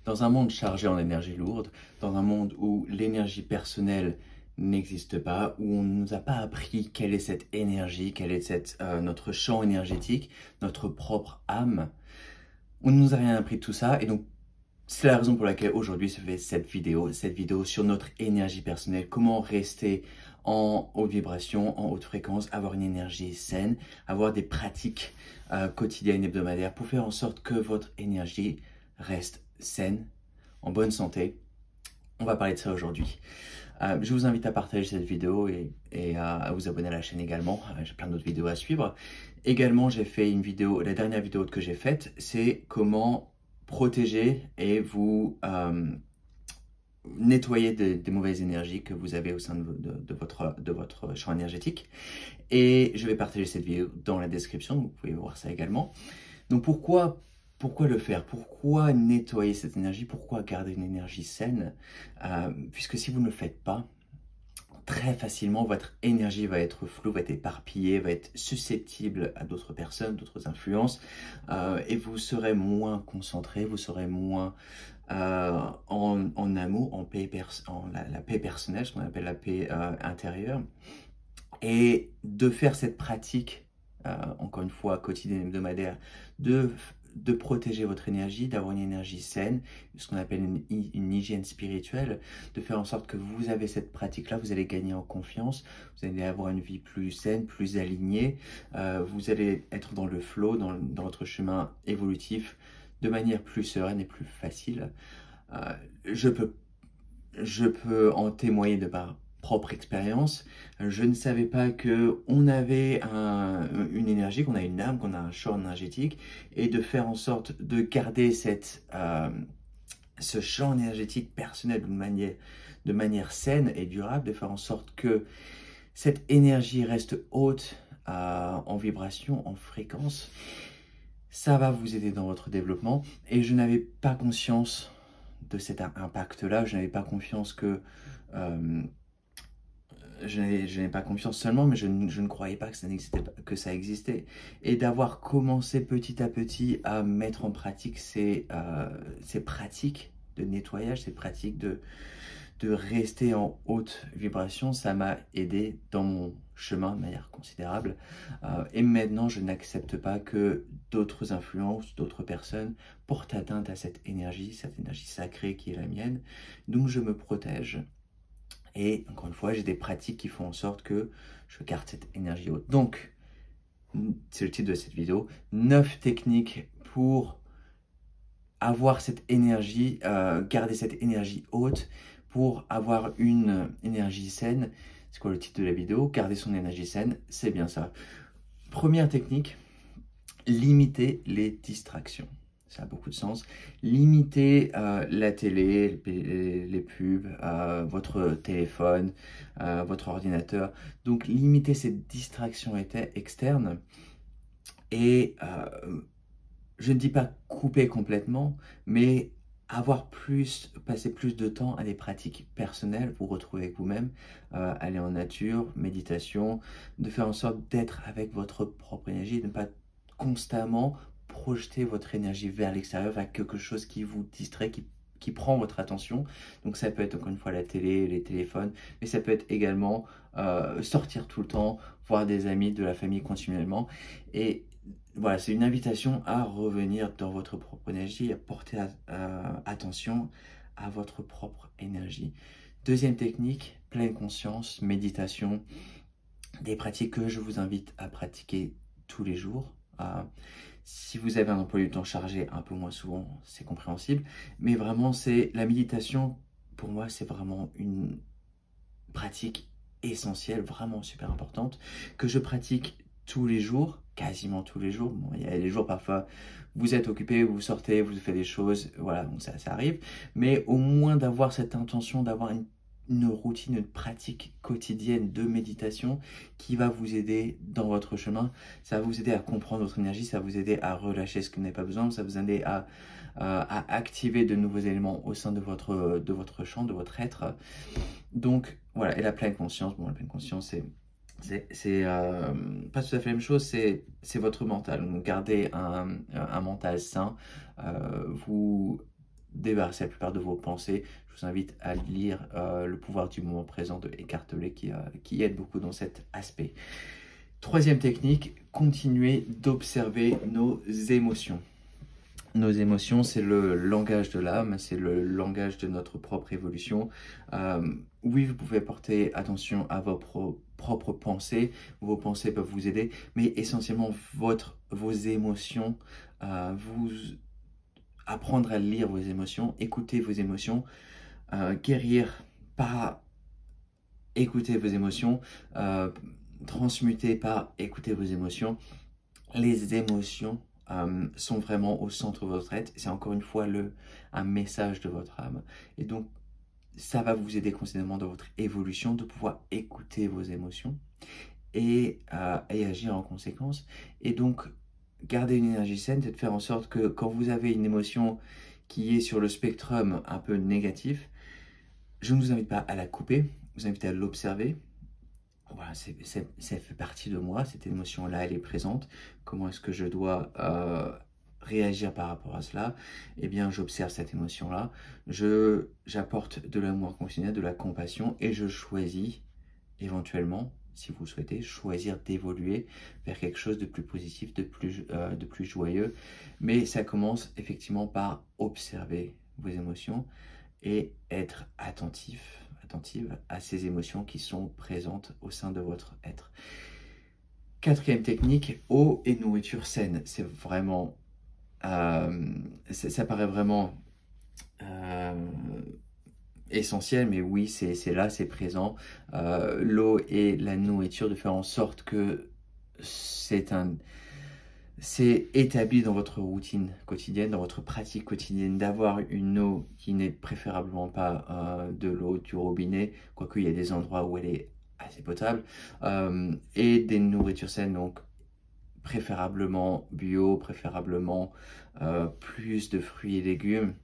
Dans un monde chargé en énergie lourde, dans un monde où l'énergie personnelle n'existe pas, où on ne nous a pas appris quelle est cette énergie, quel est notre champ énergétique, notre propre âme, on ne nous a rien appris de tout ça, et donc c'est la raison pour laquelle aujourd'hui se fait cette vidéo sur notre énergie personnelle, comment rester en haute vibration, en haute fréquence, avoir une énergie saine, avoir des pratiques quotidiennes, hebdomadaires, pour faire en sorte que votre énergie reste saine, en bonne santé. On va parler de ça aujourd'hui. Je vous invite à partager cette vidéo et à vous abonner à la chaîne également. J'ai plein d'autres vidéos à suivre. Également, j'ai fait une vidéo, la dernière vidéo que j'ai faite, c'est comment protéger et vous nettoyer des mauvaises énergies que vous avez au sein de votre champ énergétique. Et je vais partager cette vidéo dans la description, vous pouvez voir ça également. Donc pourquoi le faire? Pourquoi nettoyer cette énergie? Pourquoi garder une énergie saine? Puisque si vous ne le faites pas, très facilement, votre énergie va être floue, va être éparpillée, va être susceptible à d'autres personnes, d'autres influences, et vous serez moins concentré, vous serez moins en amour, en paix, la paix personnelle, ce qu'on appelle la paix intérieure. Et de faire cette pratique, encore une fois, quotidienne, hebdomadaire, de protéger votre énergie, d'avoir une énergie saine, ce qu'on appelle une hygiène spirituelle, de faire en sorte que vous avez cette pratique-là, vous allez gagner en confiance, vous allez avoir une vie plus saine, plus alignée, vous allez être dans le flow, dans votre chemin évolutif, de manière plus sereine et plus facile. Je peux en témoigner de par propre expérience. Je ne savais pas que on avait une énergie, qu'on a une âme, qu'on a un champ énergétique, et de faire en sorte de garder ce champ énergétique personnel de manière saine et durable, de faire en sorte que cette énergie reste haute en vibration, en fréquence. Ça va vous aider dans votre développement, et je n'avais pas conscience de cet impact-là, je n'avais pas confiance que je n'avais pas confiance seulement, mais je ne croyais pas que ça existait. Et d'avoir commencé petit à petit à mettre en pratique ces pratiques de nettoyage, ces pratiques de rester en haute vibration, ça m'a aidé dans mon chemin de manière considérable. Et maintenant, je n'accepte pas que d'autres influences, d'autres personnes portent atteinte à cette énergie sacrée qui est la mienne. Donc, je me protège. Et encore une fois, j'ai des pratiques qui font en sorte que je garde cette énergie haute. Donc, c'est le titre de cette vidéo, 9 techniques pour avoir cette énergie, garder cette énergie haute, pour avoir une énergie saine. C'est quoi le titre de la vidéo? Garder son énergie saine, c'est bien ça. Première technique, limiter les distractions. Ça a beaucoup de sens. Limitez la télé, les pubs, votre téléphone, votre ordinateur. Donc, limitez ces distractions externes. Et je ne dis pas couper complètement, mais passer plus de temps à des pratiques personnelles, vous retrouver avec vous-même, aller en nature, méditation, de faire en sorte d'être avec votre propre énergie, de ne pas constamment projeter votre énergie vers l'extérieur, vers quelque chose qui vous distrait, qui prend votre attention. Donc ça peut être encore une fois la télé, les téléphones, mais ça peut être également sortir tout le temps, voir des amis, de la famille continuellement. Et voilà, c'est une invitation à revenir dans votre propre énergie, à porter attention à votre propre énergie. Deuxième technique, pleine conscience, méditation, des pratiques que je vous invite à pratiquer tous les jours. Si vous avez un emploi du temps chargé, un peu moins souvent, c'est compréhensible. Mais vraiment, c'est la méditation, pour moi, c'est vraiment une pratique essentielle, vraiment super importante, que je pratique tous les jours, quasiment tous les jours. Bon, il y a des jours parfois, vous êtes occupé, vous sortez, vous faites des choses, voilà, donc ça arrive. Mais au moins d'avoir cette intention, d'avoir une routine, une pratique quotidienne de méditation qui va vous aider dans votre chemin. Ça va vous aider à comprendre votre énergie, ça va vous aider à relâcher ce que vous n'avez pas besoin, ça va vous aider à activer de nouveaux éléments au sein de votre champ, de votre être. Donc voilà, et la pleine conscience, bon, la pleine conscience, c'est pas tout à fait la même chose, c'est votre mental. Donc gardez un mental sain, vous débarrasser la plupart de vos pensées, je vous invite à lire Le pouvoir du moment présent de Eckhart Tolle qui aide beaucoup dans cet aspect. Troisième technique, continuez d'observer nos émotions. Nos émotions, c'est le langage de l'âme, c'est le langage de notre propre évolution. Oui, vous pouvez porter attention à vos propres pensées. Vos pensées peuvent vous aider, mais essentiellement vos émotions, apprendre à lire vos émotions, écouter vos émotions, guérir par écouter vos émotions, transmuter par écouter vos émotions. Les émotions sont vraiment au centre de votre être. C'est encore une fois un message de votre âme. Et donc, ça va vous aider considérablement dans votre évolution de pouvoir écouter vos émotions et agir en conséquence. Et donc, garder une énergie saine, c'est de faire en sorte que quand vous avez une émotion qui est sur le spectrum un peu négatif, je ne vous invite pas à la couper, je vous invite à l'observer. Voilà, ça fait partie de moi, cette émotion-là, elle est présente. Comment est-ce que je dois réagir par rapport à cela? Eh bien, j'observe cette émotion-là, j'apporte de l'amour inconditionnel, de la compassion, et je choisis, éventuellement, si vous le souhaitez, choisir d'évoluer vers quelque chose de plus positif, de plus joyeux. Mais ça commence effectivement par observer vos émotions et être attentive à ces émotions qui sont présentes au sein de votre être. Quatrième technique, eau et nourriture saine. C'est vraiment, ça paraît vraiment essentiel, mais oui, c'est là, c'est présent. L'eau et la nourriture, de faire en sorte que c'est établi dans votre routine quotidienne, dans votre pratique quotidienne, d'avoir une eau qui n'est préférablement pas de l'eau du robinet, quoique il y a des endroits où elle est assez potable, et des nourritures saines, donc préférablement bio, préférablement plus de fruits et légumes,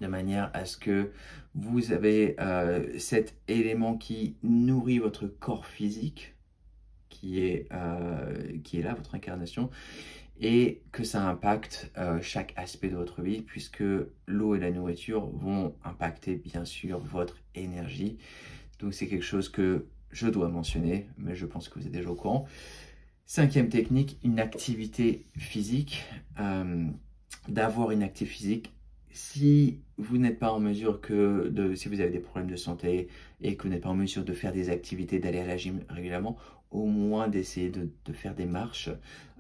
de manière à ce que vous avez cet élément qui nourrit votre corps physique, qui est là, votre incarnation, et que ça impacte chaque aspect de votre vie, puisque l'eau et la nourriture vont impacter bien sûr votre énergie. Donc c'est quelque chose que je dois mentionner, mais je pense que vous êtes déjà au courant. Cinquième technique, une activité physique. D'avoir une activité physique. Si vous n'êtes pas en mesure si vous avez des problèmes de santé et que vous n'êtes pas en mesure de faire des activités, d'aller à la gym régulièrement, au moins d'essayer de faire des marches,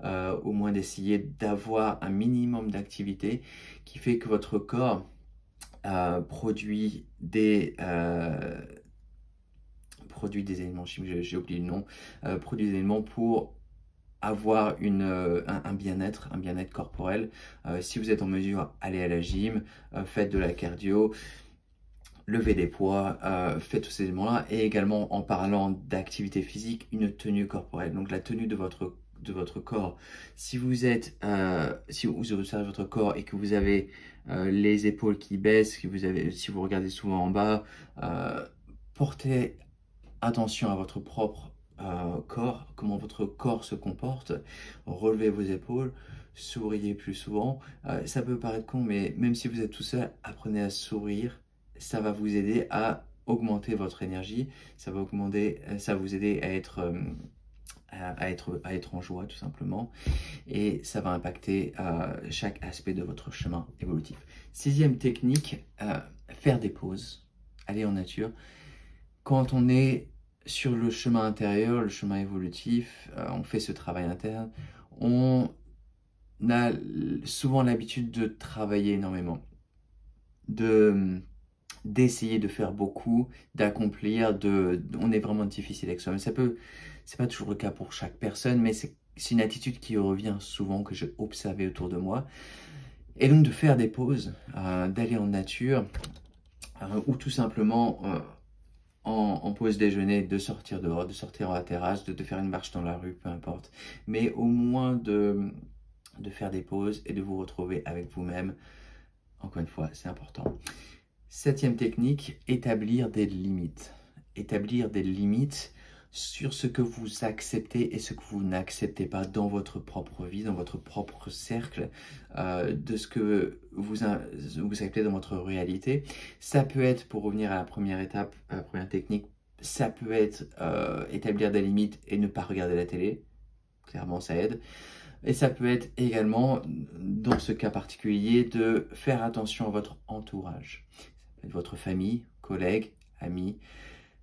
au moins d'essayer d'avoir un minimum d'activité qui fait que votre corps produit des éléments chimiques, j'ai oublié le nom, produit des éléments pour avoir un bien-être corporel. Si vous êtes en mesure, allez à la gym, faites de la cardio, levez des poids, faites tous ces éléments-là, et également en parlant d'activité physique, une tenue corporelle. Donc la tenue de votre corps. Si vous observez votre corps et que vous avez les épaules qui baissent, si vous regardez souvent en bas, portez attention à votre propre corps, comment votre corps se comporte, relevez vos épaules, souriez plus souvent. Ça peut paraître con, mais même si vous êtes tout seul, apprenez à sourire. Ça va vous aider à augmenter votre énergie, ça va vous aider à être en joie tout simplement, et ça va impacter chaque aspect de votre chemin évolutif. Sixième technique, faire des pauses, aller en nature. Quand on est sur le chemin intérieur, le chemin évolutif, on fait ce travail interne, on a souvent l'habitude de travailler énormément, d'essayer de faire beaucoup, d'accomplir, on est vraiment difficile avec soi-même. C'est pas toujours le cas pour chaque personne, mais c'est une attitude qui revient souvent, que j'ai observé autour de moi. Et donc de faire des pauses, d'aller en nature, ou tout simplement en pause déjeuner, de sortir dehors, de sortir à la terrasse, de faire une marche dans la rue, peu importe. Mais au moins de faire des pauses et de vous retrouver avec vous-même. Encore une fois, c'est important. Septième technique, établir des limites. Établir des limites sur ce que vous acceptez et ce que vous n'acceptez pas dans votre propre vie, dans votre propre cercle, de ce que vous acceptez dans votre réalité. Ça peut être, pour revenir à la première étape, à la première technique, ça peut être établir des limites et ne pas regarder la télé. Clairement, ça aide. Et ça peut être également, dans ce cas particulier, de faire attention à votre entourage. Ça peut être votre famille, collègues, amis.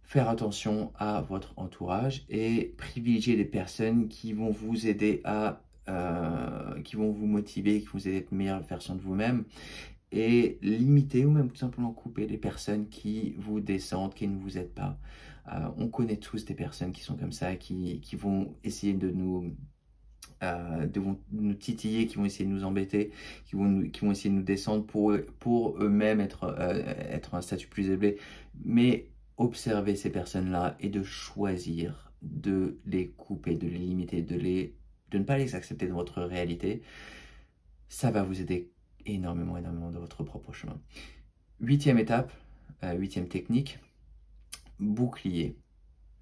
Faire attention à votre entourage et privilégier des personnes qui vont vous aider qui vont vous motiver, qui vont vous aider à être une meilleure version de vous-même. Et limiter ou même tout simplement couper les personnes qui vous descendent, qui ne vous aident pas. On connaît tous des personnes qui sont comme ça, qui vont essayer de nous titiller, qui vont essayer de nous embêter, qui vont essayer de nous descendre pour eux-mêmes être à un statut plus élevé. Mais observer ces personnes-là et de choisir de les couper, de les limiter, de ne pas les accepter dans votre réalité, ça va vous aider énormément dans votre propre chemin. 8e étape, 8e technique, bouclier.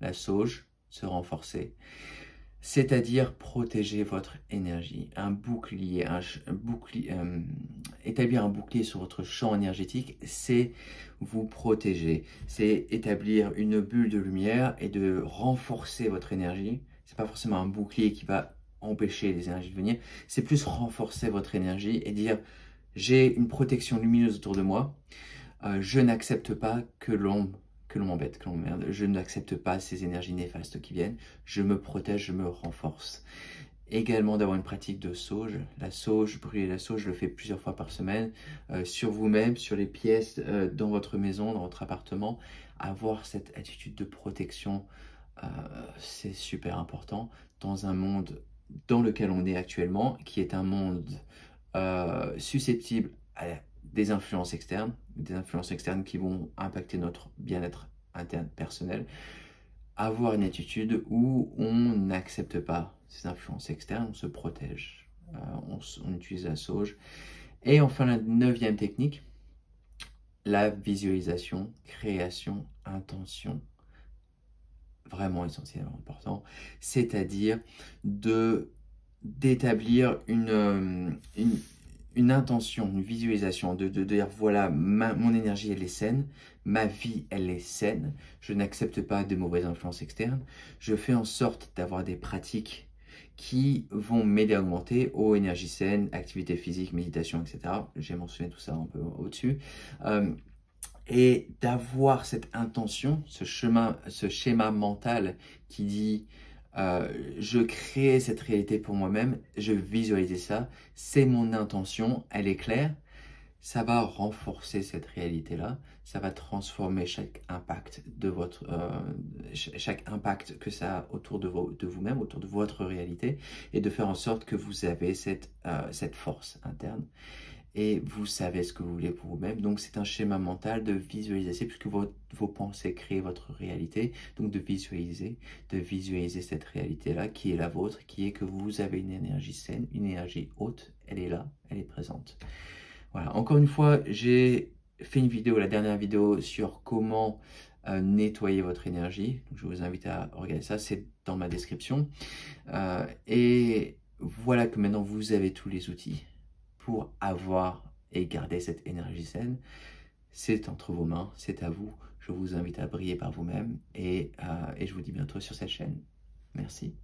La sauge, se renforcer. C'est-à-dire protéger votre énergie. Un bouclier, établir un bouclier sur votre champ énergétique, c'est vous protéger. C'est établir une bulle de lumière et de renforcer votre énergie. C'est pas forcément un bouclier qui va empêcher les énergies de venir. C'est plus renforcer votre énergie et dire j'ai une protection lumineuse autour de moi. Je n'accepte pas que l'on m'embête, que l'on m'emmerde. Je n'accepte pas ces énergies néfastes qui viennent. Je me protège, je me renforce. Également d'avoir une pratique de sauge. La sauge, brûler la sauge, je le fais plusieurs fois par semaine. Sur vous-même, sur les pièces, dans votre maison, dans votre appartement. Avoir cette attitude de protection, c'est super important dans un monde dans lequel on est actuellement, qui est un monde susceptible à des influences externes qui vont impacter notre bien-être interne personnel. Avoir une attitude où on n'accepte pas ces influences externes, on se protège, on utilise la sauge. Et enfin, la 9e technique, la visualisation, création, intention. Vraiment essentiellement important, c'est-à-dire d'établir une intention, une visualisation, de dire voilà, mon énergie elle est saine, ma vie elle est saine, je n'accepte pas de mauvaises influences externes, je fais en sorte d'avoir des pratiques qui vont m'aider à augmenter, énergie saine, activité physique, méditation, etc. J'ai mentionné tout ça un peu au-dessus. Et d'avoir cette intention, ce schéma mental qui dit je crée cette réalité pour moi-même, je visualise ça, c'est mon intention, elle est claire, ça va renforcer cette réalité-là, ça va transformer chaque impact chaque impact que ça a autour de vous-même, autour de votre réalité, et de faire en sorte que vous avez cette force interne. Et vous savez ce que vous voulez pour vous-même. Donc, c'est un schéma mental de visualisation, puisque vos pensées créent votre réalité. Donc, de visualiser cette réalité-là, qui est la vôtre, qui est que vous avez une énergie saine, une énergie haute. Elle est là, elle est présente. Voilà. Encore une fois, j'ai fait une vidéo, la dernière vidéo, sur comment nettoyer votre énergie. Donc, je vous invite à regarder ça. C'est dans ma description. Et voilà que maintenant, vous avez tous les outils pour avoir et garder cette énergie saine. C'est entre vos mains, c'est à vous. Je vous invite à briller par vous-même et je vous dis bientôt sur cette chaîne. Merci.